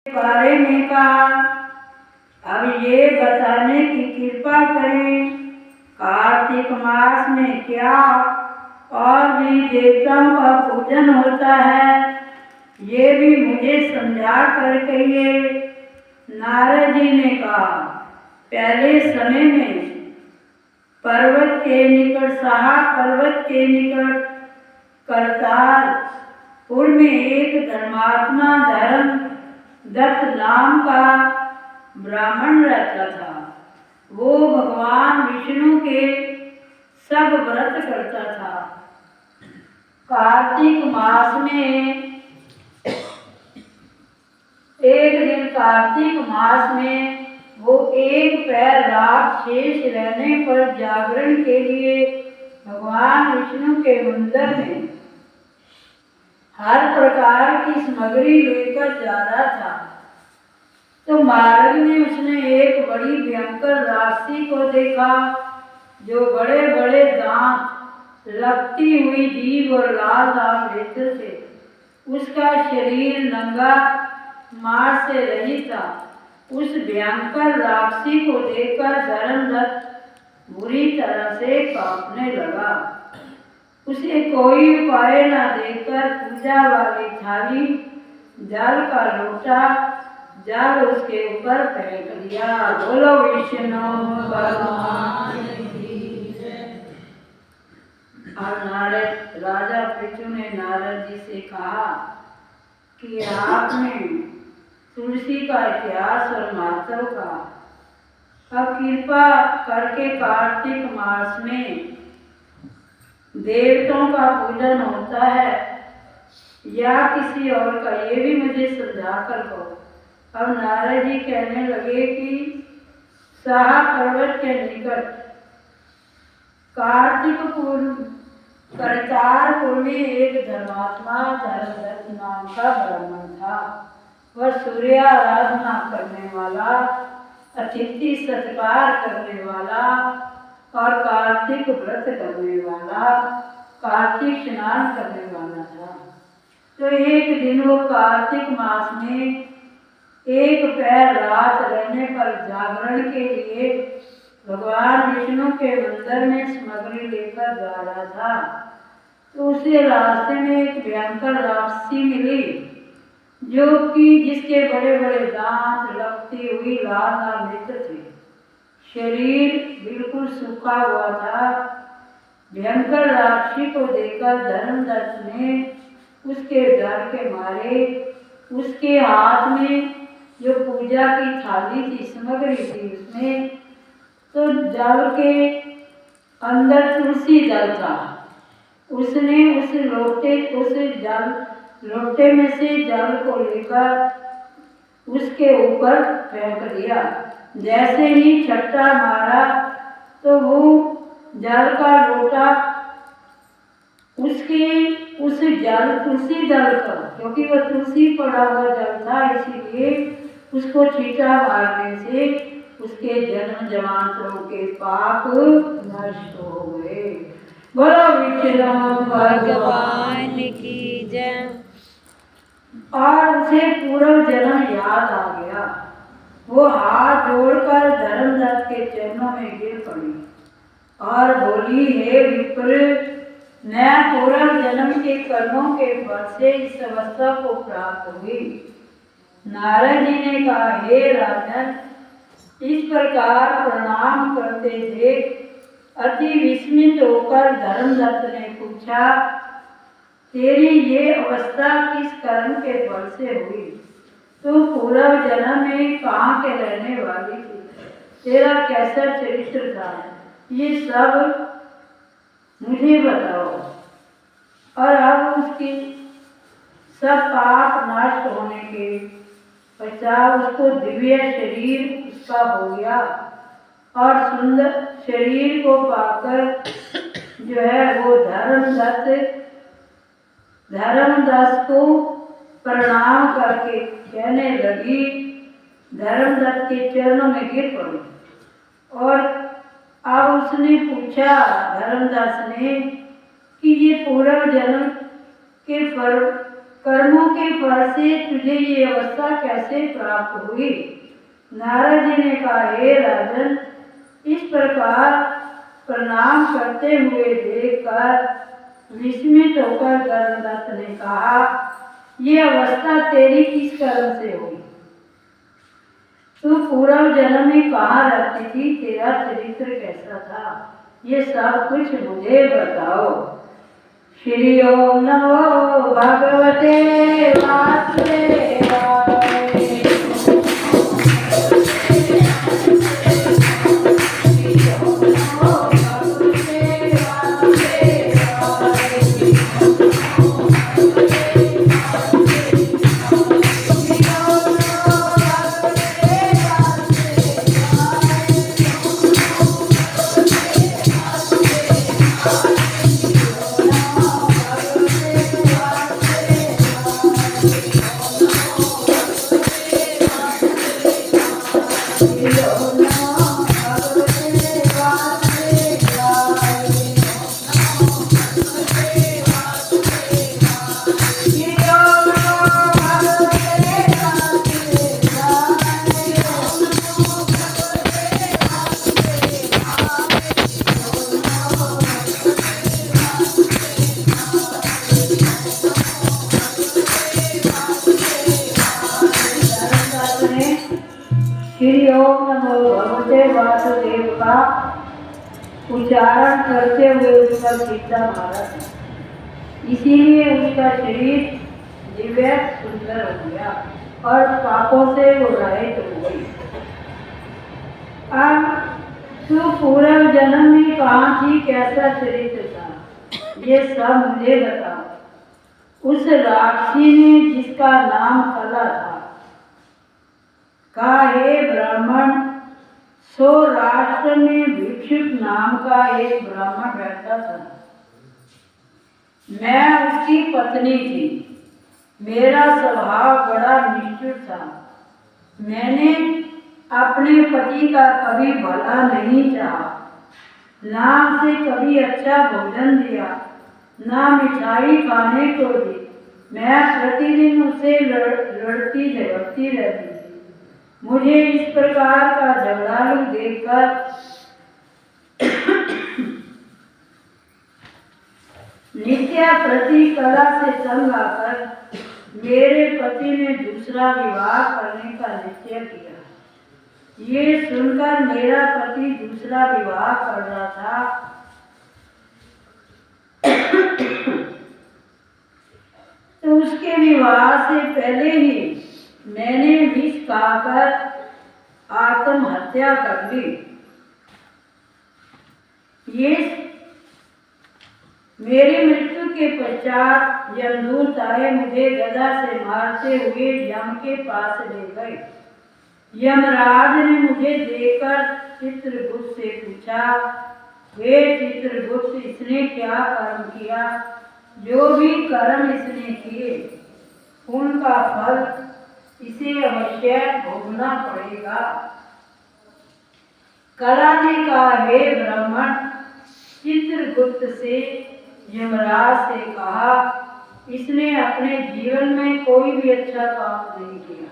बारे में कहा। अब ये बताने की कृपा करें कार्तिक मास में क्या और भी देवताओं का पूजन होता है, ये भी मुझे समझा कर कहिए। नारद जी ने कहा, पहले समय में पर्वत के निकट सहा पर्वत के निकट करतारपुर में एक धर्मात्मा धर्म दत्त नाम का ब्राह्मण रहता था। वो भगवान विष्णु के सब व्रत करता था। कार्तिक मास में एक दिन कार्तिक मास में वो एक पैर रात शेष रहने पर जागरण के लिए भगवान विष्णु के मंदिर में हर प्रकार की सामग्री लेकर जा रहा था। तो मार्ग में उसने एक बड़ी भयंकर राक्षसी को देखा, जो बड़े बड़े दांत, लगती हुई जीभ और लाल लाल नेत्र थे। उसका शरीर नंगा मांस से रहित था। उस भयंकर राक्षसी को देखकर धर्मदत्त बुरी तरह से कांपने लगा। उसे कोई उपाय न देखकर पूजा वाली थाली, जल का लोटा, जल उसके ऊपर फेंक दिया। बोलो विष्णु भगवान की जय। और नारद राजा पृथु ने नारद जी से कहा कि आपने तुलसी का इतिहास और महत्व का अब कृपा करके कार्तिक मास में देवताओं का पूजन होता है या किसी और का, ये भी मुझे समझा कर कहो। अब नारद जी कहने लगे कि सहा पर्वत के निकट करतारपुर में एक धर्मात्मा धर्मदत्त नाम का ब्राह्मण था। वह सूर्य आराधना करने वाला, अतिथि सत्कार करने वाला और कार्तिक व्रत करने वाला, कार्तिक स्नान करने वाला था। तो एक दिन वो कार्तिक मास में एक पैर रात रहने पर जागरण के लिए भगवान विष्णु के मंदिर में सामग्री लेकर जा रहा था। तो उसे रास्ते में एक भयंकर राक्षसी मिली, जो कि जिसके बड़े बड़े दांत, लगती हुई लाल लाल नेत्र थे। शरीर बिल्कुल सूखा हुआ था। भयंकर राक्षसी को देखकर धर्मदत्त ने उसके डर के मारे उसके हाथ में जो पूजा की थाली थी, सामग्री थी, उसमें तो जल के अंदर तुलसी दल था। उसने उस लोटे में से जल को लेकर उसके ऊपर फेंक दिया। जैसे ही छट्टा मारा तो वो जल का लोटा उस जल तुलसी दल का, क्योंकि वह तुलसी पड़ा हुआ जल था, इसीलिए उसको छींटा मारने से उसके जन्म जन्मांतरों के पाप नष्ट हो गए। बोलो विष्णु भगवान की जय। और उसे पूर्व जन्म याद आ गया। वो हाथ जोड़कर धर्मदत्त के चरणों में गिर पड़ी और बोली, हे विप्र, मैं पूर्व जन्म के कर्मों के फल से इस अवस्था को प्राप्त हुई। नारद जी ने कहा, हे राजन, इस प्रकार प्रणाम करते देख अति विस्मित होकर धर्मदत्त ने पूछा, तेरी ये अवस्था किस कर्म के फल से हुई? तू पूर्व जन्म में कहाँ के रहने वाली थी? तेरा कैसा चरित्र था? ये सब मुझे बताओ। और अब उसकी सब पाप नष्ट होने के पश्चात उसको दिव्य शरीर उसका हो गया और सुंदर शरीर को पाकर जो है वो धर्मदत्त को प्रणाम करके कहने लगी, धर्मदत्त के चरणों में गिर पड़ी। और अब उसने पूछा धर्मदत्त ने कि ये पूर्व जन्म के फल कर्मों के फल से तुझे ये अवस्था कैसे प्राप्त हुई? नारद जी ने कहा, हे राजन, इस प्रकार प्रणाम करते हुए देखकर विस्मित होकर धर्मदत्त ने कहा, ये अवस्था तेरी किस कर्म से हुई? तू पूर्व जन्म में कहाँ रहती थी? तेरा चरित्र कैसा था? ये सब कुछ मुझे बताओ। श्री ओम नमो भगवते वासुदेवाय। श्री ओम नमो भगवते वासुदेव का उच्चारण करते हुए उस पर सीधा मारा, इसीलिए उसका शरीर दिव्य सुंदर हो गया और पापों से वो रहित हो गई। अब तू पूर्व जन्म में कहाँ थी, कैसा चरित्र था, ये सब मुझे बताओ। उस राक्षसी ने, जिसका नाम कला था, कहा, हे ब्राह्मण, सौराष्ट्र में भिक्षुक नाम का एक ब्राह्मण रहता था। मैं उसकी पत्नी थी। मेरा स्वभाव बड़ा निष्ठुर था। मैंने अपने पति का कभी भला नहीं चाहा, ना उसे कभी अच्छा भोजन दिया, ना मिठाई खाने को दी। मैं प्रतिदिन उसे लड़ती झगड़ती रहती थी। मुझे इस प्रकार का झगड़ालू देखकर नित्या प्रति कला से तंग आकर मेरे पति ने दूसरा विवाह करने का निश्चय किया। ये सुनकर मेरा पति दूसरा विवाह कर रहा था, तो उसके विवाह से पहले ही मैंने विष खाकर आत्महत्या कर ली। ये मेरी मृत्यु के पश्चात यमदूत आए, मुझे गदा से मारते हुए यम के पास ले गए। यमराज ने मुझे देखकर चित्रगुप्त से पूछा, हे चित्रगुप्त, इसने क्या कर्म किया? जो भी कर्म इसने किए उनका फल इसे अवश्य भोगना पड़ेगा। कला ने कहा, हे ब्राह्मण, चित्रगुप्त से यमराज से कहा, इसने अपने जीवन में कोई भी अच्छा काम नहीं किया।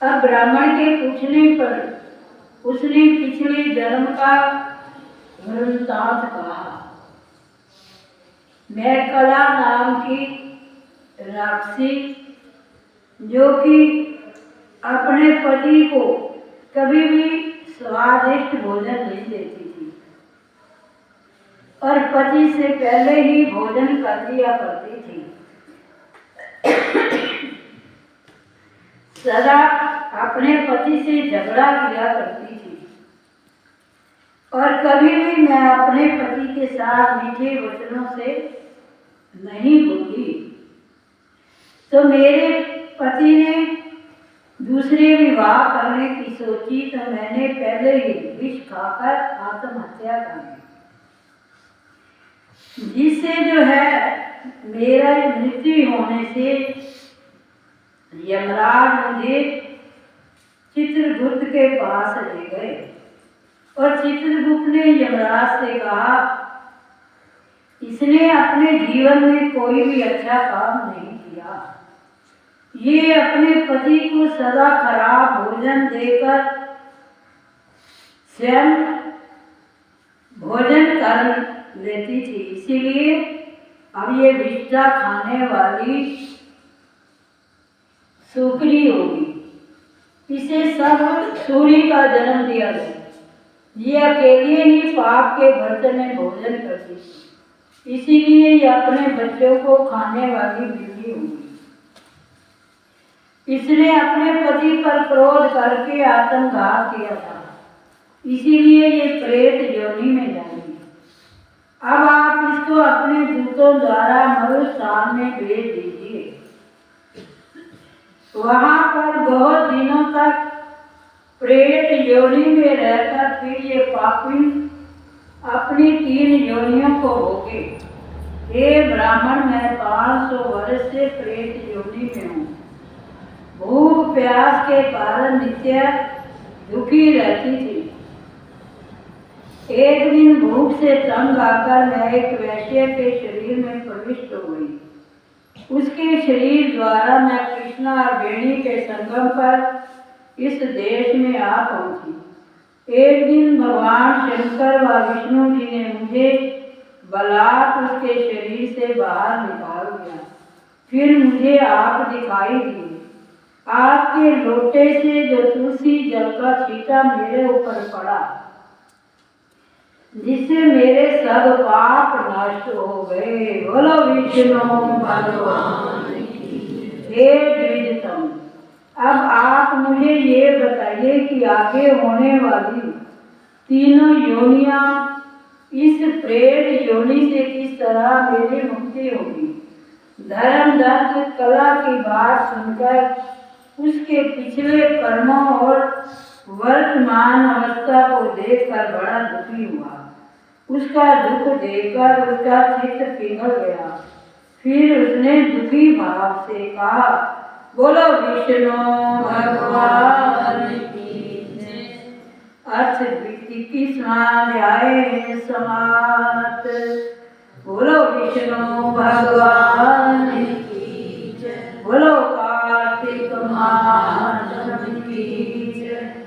अब ब्राह्मण के पूछने पर उसने पिछले जन्म का वृत्तांत कहा। मैं कला नाम की राक्षसी, जो कि अपने पति को कभी भी स्वादिष्ट भोजन नहीं देती थी और पति से पहले ही भोजन कर लिया करती थी। सदा अपने पति से झगड़ा किया करती थी और कभी भी मैं अपने पति के साथ मीठे वचनों से नहीं बोली। तो मेरे पति ने दूसरे विवाह करने की सोची, तो मैंने पहले ही विष खाकर आत्महत्या कर ली, जिससे जो है मेरा मृत्यु होने से यमराज मुझे चित्रगुप्त के पास ले गए और चित्रगुप्त ने यमराज से कहा, इसने अपने जीवन में कोई भी अच्छा काम नहीं किया। ये अपने पति को सदा खराब भोजन देकर स्वयं भोजन कर लेती थी, इसीलिए अब ये विष्ठा खाने वाली सुकरी होगी। इसे सब सूरी का जन्म दिया गया। ये अकेले ही पाप के बर्तन में भोजन करती थी, इसीलिए ये अपने बच्चों को खाने वाली बिल्ली होगी। इसने अपने पति पर क्रोध करके आत्मघात किया था, इसीलिए ये प्रेत योनि में जाएगी। अब आप इसको अपने दूतों द्वारा मरुस्थान में भेज दीजिए। वहां पर बहुत दिनों तक प्रेत योनि में रहकर फिर ये पापी अपनी 3 योनियों को भोगे। हे ब्राह्मण, मैं 500 वर्ष से प्रेत योनि में हूँ। भूख प्यास के कारण नित्य दुखी रहती थी। एक दिन भूख से तंग आकर मैं एक वैश्य के शरीर में प्रविष्ट हो गई। उसके शरीर द्वारा मैं कृष्णा और वेणी के संगम पर इस देश में आ पहुंची। एक दिन भगवान शंकर व विष्णु जी ने मुझे बलात् उसके शरीर से बाहर निकाल दिया। फिर मुझे आप दिखाई दिए। आपके लोटे से जो तुलसी जल का छींटा मेरे ऊपर पड़ा, जिससे मेरे सब पाप नष्ट हो गए। बोलो विष्णु भगवान की। हे द्विजतम, अब आप मुझे ये बताइए कि आगे होने वाली 3 योनियां इस प्रेत योनि से किस तरह मेरी मुक्ति होगी। धर्मदत्त कला की बात सुनकर उसके पिछले कर्मों और वर्तमान अवस्था को देखकर बड़ा दुखी हुआ। उसका दुख देखकर उसका चित्त पिघल गया। फिर उसने दुखी भाव से कहा, बोलो विष्णु भगवान की जय। अर्थ 21वां अध्याय समाप्त। बोलो विष्णु भगवान